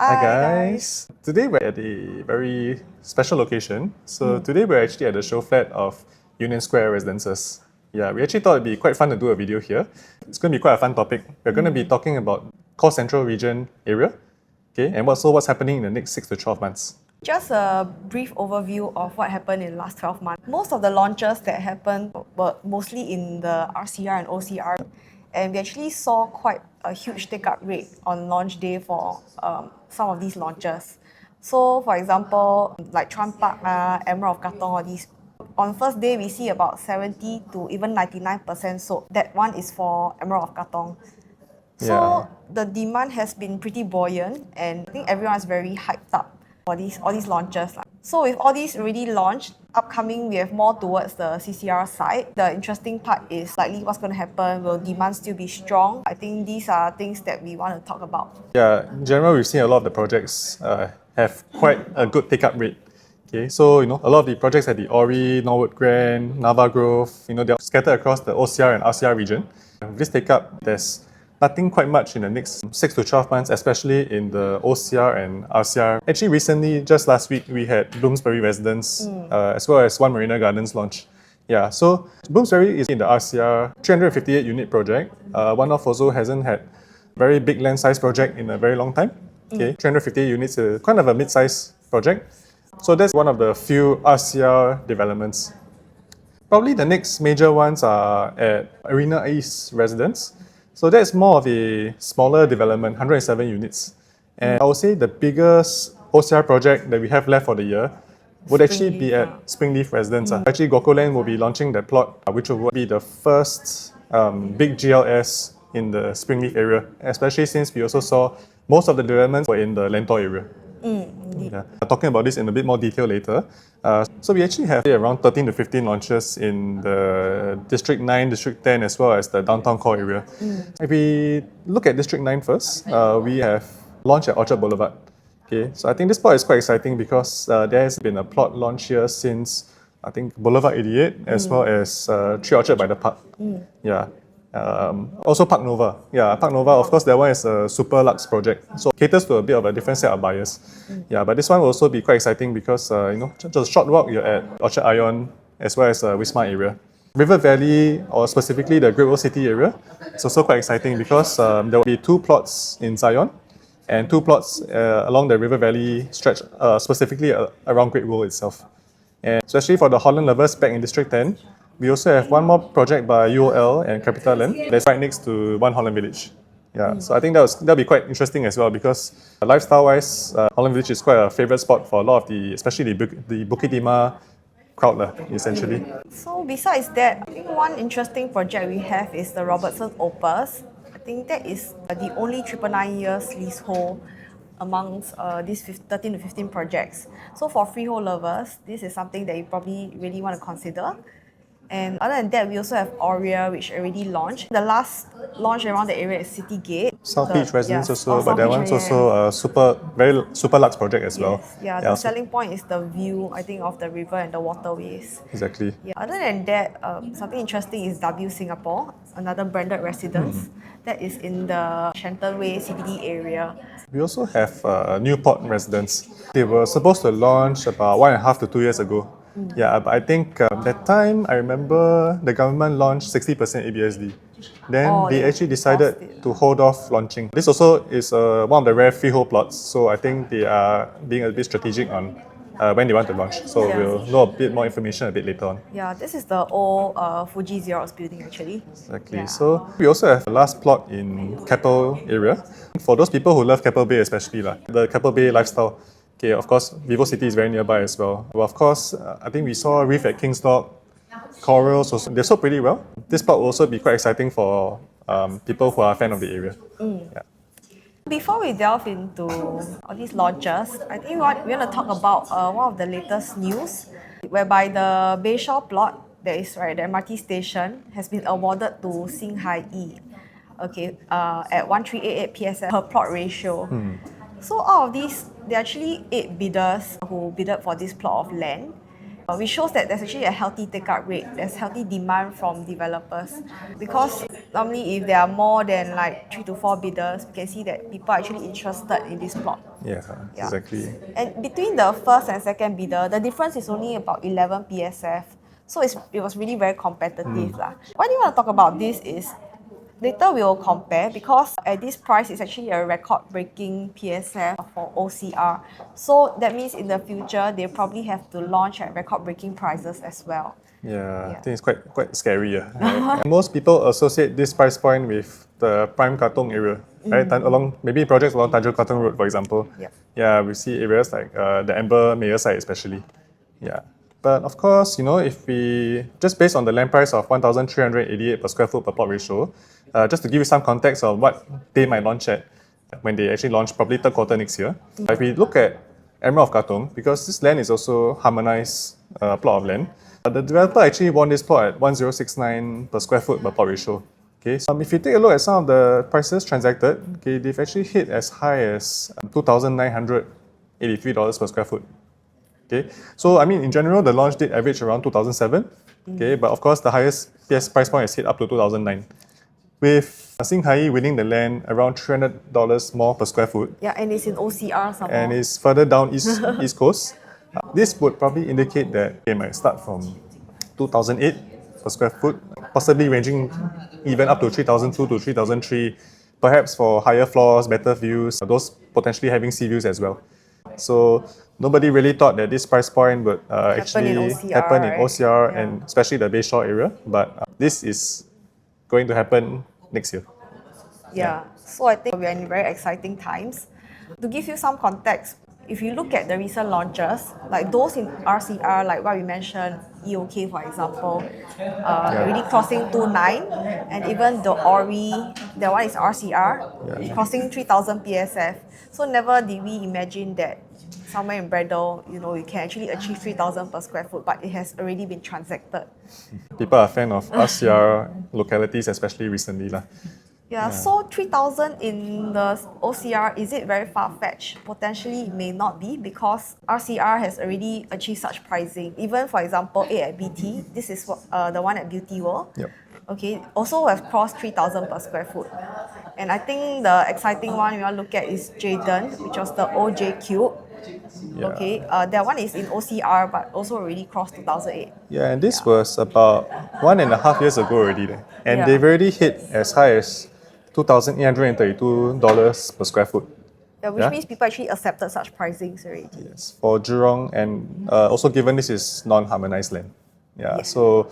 Hi guys! Today we're at a very special location. Today we're actually at the show flat of Union Square Residences. Yeah, we actually thought it'd be quite fun to do a video here. It's going to be quite a fun topic. We're going to be talking about core central region area, okay, and what's happening in the next 6 to 12 months. Just a brief overview of what happened in the last 12 months. Most of the launches that happened were mostly in the RCR and OCR, and we actually saw quite a huge take-up rate on launch day for some of these launches. So, for example, like Chuan Park, Emerald of Katong, all these. On first day, we see about 70 to even 99% sold. That one is for Emerald of Katong. So the demand has been pretty buoyant, and I think everyone's very hyped up for all these launches. So with all these already launched, upcoming we have more towards the CCR side. The interesting part is likely what's going to happen. Will demand still be strong? I think these are things that we want to talk about. Yeah, in general, we've seen a lot of the projects have quite a good take-up rate. Okay, so a lot of the projects at the Orie, Norwood Grand, Nava Grove, they're scattered across the OCR and RCR region. With this take-up, there's nothing quite much in the next 6 to 12 months, especially in the OCR and RCR. Actually, recently, just last week, we had Bloomsbury Residence, as well as One Marina Gardens launch. Yeah, so Bloomsbury is in the RCR 358 unit project. One-off also hasn't had very big land size project in a very long time. Okay, 358 units is kind of a mid-size project. So that's one of the few RCR developments. Probably the next major ones are at Arena East Residence. So that's more of a smaller development, 107 units. And I would say the biggest OCR project that we have left for the year would actually be at Springleaf Residence. Actually, Gokoland will be launching that plot, which will be the first big GLS in the Springleaf area, especially since we also saw most of the developments were in the Lentor area. Yeah. Talking about this in a bit more detail later. So we actually have around 13 to 15 launches in the District 9, District 10, as well as the downtown core area. If we look at District 9 first, we have launched at Orchard Boulevard. Okay, so I think this plot is quite exciting because there has been a plot launch here since, I think, Boulevard 88, as well as 3 Orchard by the Park. Yeah. Also Park Nova. Yeah, Park Nova, of course, that one is a super luxe project. So caters to a bit of a different set of buyers. Yeah, but this one will also be quite exciting because, just a short walk, you're at Orchard Ion as well as Wisma area. River Valley, or specifically the Great Wall City area, it's also quite exciting because there will be 2 plots in Zion and 2 plots along the River Valley stretch, specifically around Great Wall itself. And especially for the Holland lovers back in District 10, we also have one more project by UOL and CapitaLand that's right next to One Holland Village. Yeah, so I think that'll be quite interesting as well because lifestyle-wise, Holland Village is quite a favourite spot for a lot of especially the Bukit Timah crowd, essentially. So besides that, I think one interesting project we have is the Robertson Opus. I think that is the only 999 years leasehold amongst these 13 to 15 projects. So for freehold lovers, this is something that you probably really want to consider. And other than that, we also have Orie, which already launched. The last launch around the area is City Gate. South Beach Residence also, but that one's also a very super luxe project as well. Yeah, the selling point is the view, I think, of the river and the waterways. Exactly. Yeah. Other than that, something interesting is W Singapore, another branded residence that is in the Shenton Way CBD area. We also have Newport Residence. They were supposed to launch about 1.5 to 2 years ago. Yeah, but I think that time I remember the government launched 60% ABSD. Then they actually decided to hold off launching. This also is one of the rare freehold plots, so I think they are being a bit strategic on when they want to launch. So we'll know a bit more information a bit later on. Yeah, this is the old Fuji Xerox building actually. Exactly. Yeah. So we also have the last plot in Keppel area. For those people who love Keppel Bay especially, the Keppel Bay lifestyle. Okay, of course, Vivo City is very nearby as well. Well, of course, I think we saw Reef at King's Dock, Corals, also, they sold pretty well. This plot will also be quite exciting for people who are a fan of the area. Yeah. Before we delve into all these launches, I think we want to talk about one of the latest news, whereby the Bayshore plot, that is right, the MRT station, has been awarded to Singhai E. Okay, at 1388 PSF per plot ratio. So out of these, there are actually 8 bidders who bidded for this plot of land, which shows that there's actually a healthy take-up rate, there's healthy demand from developers. Because Normally, if there are more than like 3 to 4 bidders, we can see that people are actually interested in this plot. Yeah, exactly. And between the first and second bidder, the difference is only about 11 PSF. So it was really very competitive. Why do you want to talk about this is later we will compare because at this price it's actually a record-breaking PSF for OCR. So that means in the future they probably have to launch at record-breaking prices as well. Yeah, I think it's quite scary. Right? Most people associate this price point with the prime Katong area, right? Along maybe projects along Tanjung Katong Road, for example. Yep. Yeah, we see areas like the Amber Mayor side especially. Yeah. But of course, if we just based on the land price of 1,388 per square foot per plot ratio, just to give you some context of what they might launch at when they actually launch, probably third quarter next year. If we look at Emerald of Katong, because this land is also harmonized plot of land, the developer actually won this plot at 1,069 per square foot per plot ratio. Okay, so if you take a look at some of the prices transacted, okay, they've actually hit as high as $2,983 per square foot. Okay, so I mean in general the launch date average around 2007. Okay, but of course the highest PS price point is hit up to 2009. With Singhai winning the land around $300 more per square foot. Yeah, and it's in OCR somewhere. And it's further down east coast. This would probably indicate that it might start from 2008 per square foot, possibly ranging even up to 3002 to 3003, perhaps for higher floors, better views, those potentially having sea views as well. So nobody really thought that this price point would actually happen in OCR and especially the Bayshore area, but this is going to happen next year. Yeah, so I think we're in very exciting times. To give you some context, if you look at the recent launches, like those in RCR, like what we mentioned, EOK for example, already crossing 2.9, and even the Orie, that one is RCR, crossing 3,000 PSF. So never did we imagine that somewhere in Bradel, you can actually achieve 3,000 per square foot, but it has already been transacted. People are fan of RCR localities, especially recently. Yeah, so 3,000 in the OCR, is it very far-fetched? Potentially it may not be because RCR has already achieved such pricing. Even for example, A at BT, this is the one at Beauty World. Yep. Okay, also has crossed 3,000 per square foot. And I think the exciting one we want to look at is Jayden, which was the OJ Cube. Yeah. Okay, that one is in OCR but also already crossed 2008. Yeah, and this was about 1.5 years ago already. And they've already hit as high as $2,832 per square foot. Yeah, which means people actually accepted such pricings already. Yes, for Jurong, and also given this is non-harmonized land. Yeah, so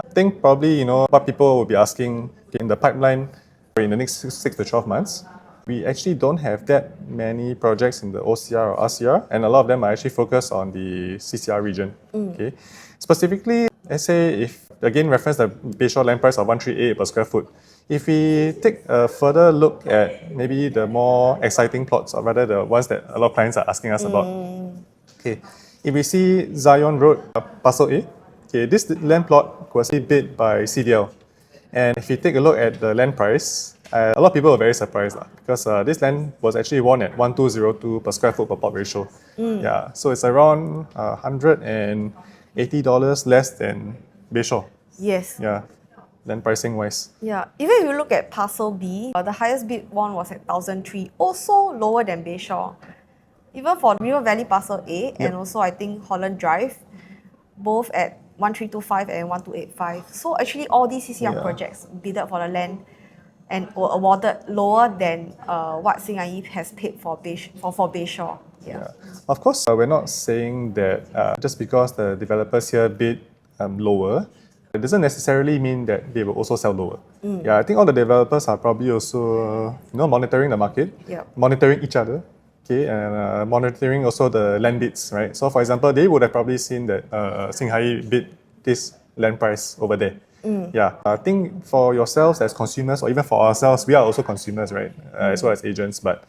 I think probably, what people will be asking in the pipeline in the next 6 to 12 months, we actually don't have that many projects in the OCR or RCR, and a lot of them are actually focused on the CCR region. Okay, specifically, let's say if, again, reference the Bayshore land price of 138 per square foot, if we take a further look at maybe the more exciting plots, or rather the ones that a lot of clients are asking us about. Okay, if we see Zion Road, Parcel A, okay, this land plot was bid by CDL. And if you take a look at the land price, a lot of people are very surprised because this land was actually won at 1,202 per square foot per plot ratio. Yeah, so it's around $180 less than Bayshore. Yes. Yeah, land pricing wise. Yeah, even if you look at Parcel B, the highest bid one was at 1,003, also lower than Bayshore. Even for River Valley Parcel A and also I think Holland Drive, both at 1,325 and 1,285. So actually all these CCR projects bidded for the land and were awarded lower than what Singhai has paid for Bayshore. Yeah. Of course, we're not saying that just because the developers here bid lower, it doesn't necessarily mean that they will also sell lower. Yeah, I think all the developers are probably also monitoring the market, monitoring each other, okay, and monitoring also the land bids, right? So for example, they would have probably seen that Singhai bid this land price over there. Yeah, I think for yourselves as consumers, or even for ourselves, we are also consumers, right? As well as agents. But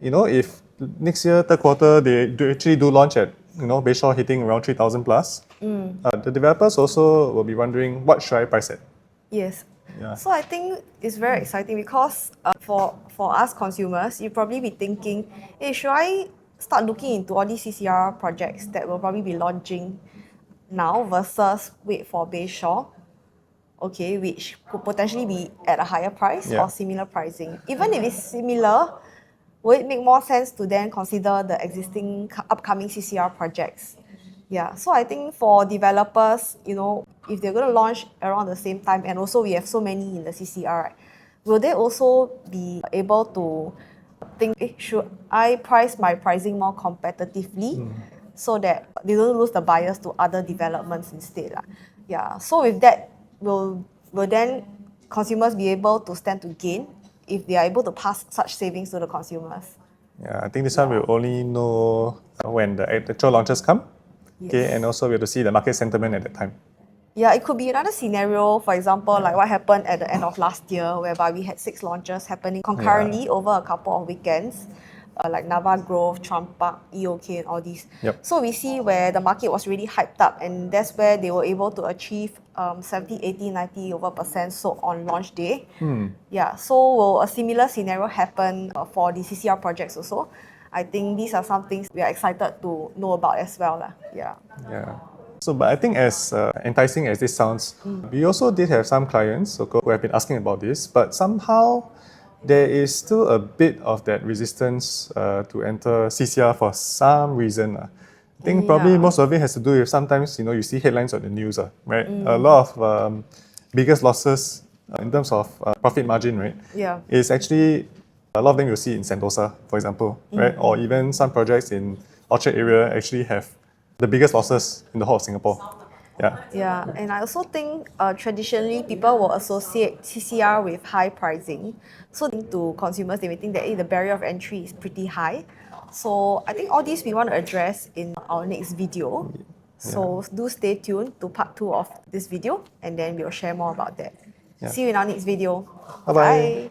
if next year, third quarter, they actually do launch at Bayshore hitting around 3,000 plus, the developers also will be wondering, what should I price at? Yes. Yeah. So I think it's very exciting because for us consumers, you probably be thinking, hey, should I start looking into all these CCR projects that will probably be launching now versus wait for Bayshore? okay, which could potentially be at a higher price Yeah. or similar pricing. Even if it's similar, will it make more sense to then consider the existing upcoming CCR projects? Yeah, so I think for developers, if they're going to launch around the same time, and also we have so many in the CCR, right, will they also be able to think, should I price my pricing more competitively so that they don't lose the buyers to other developments instead? Yeah, so with that, will then consumers be able to stand to gain if they are able to pass such savings to the consumers? Yeah, I think this one we'll only know when the actual launches come. Okay, Yes. and also we have to see the market sentiment at that time. Yeah, it could be another scenario, for example, like what happened at the end of last year, whereby we had 6 launches happening concurrently over a couple of weekends, like Nava Grove, Trump Park, EOK, and all these. Yep. So we see where the market was really hyped up, and that's where they were able to achieve 70, 80, 90 over percent sold on launch day. Yeah, so will a similar scenario happen for the CCR projects also? I think these are some things we are excited to know about as well. Yeah. Yeah. So, but I think as enticing as this sounds, we also did have some clients who have been asking about this, but somehow there is still a bit of that resistance to enter CCR for some reason. I think probably Yeah. most of it has to do with sometimes, you see headlines on the news, right? A lot of biggest losses in terms of profit margin, right? Yeah. Is actually a lot of them you'll see in Sentosa, for example, right? Or even some projects in Orchard area actually have the biggest losses in the whole of Singapore. Yeah. Yeah, and I also think traditionally people will associate CCR with high pricing. So to consumers, they may think that the barrier of entry is pretty high. So I think all these we want to address in our next video. So do stay tuned to part 2 of this video, and then we'll share more about that. Yeah. See you in our next video. Bye-bye. Bye.